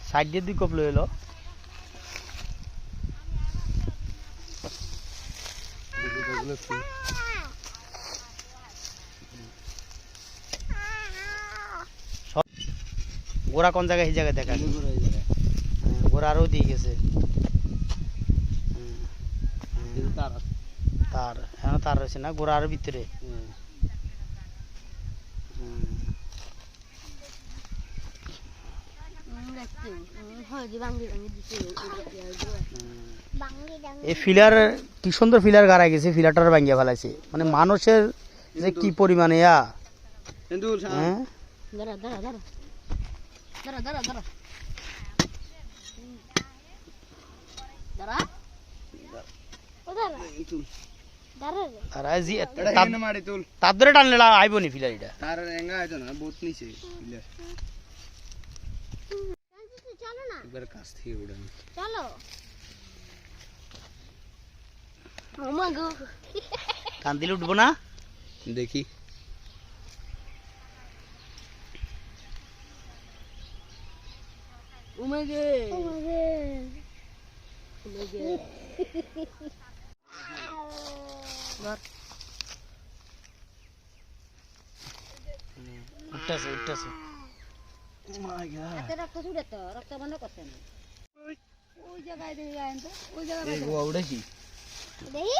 side দিয়ে 2 কপ লই এলো গোড়া কোন জায়গায় এই জায়গায় দেখা গোড়া আরও দিয়ে গেছে তার হ্যাঁ তার রয়েছে না গোড়া আরো ভিতরে এই ফিলার কি সুন্দর ফিলার গাড়াই গেছে ফিলারটার ভাঙিয়া ফেলাইছে মানে মানুষের যে কি পরিমাণে তাদের টানলে আইব নি ফিলার এটা তার এঙ্গা আইতো না বহুত নিচে ফিলার চলো না একবার কাছ থেকে উড়ান চলো মামা গো কান দিলে উঠবো না দেখি উমেগে উমেগে উমেগে উঠতেছে উঠতেছে রক্ত ছুটে তো রক্ত বন্ধ করতে না ওই জায়গায় দেখি ওই জায়গায় উঠেছি দেখি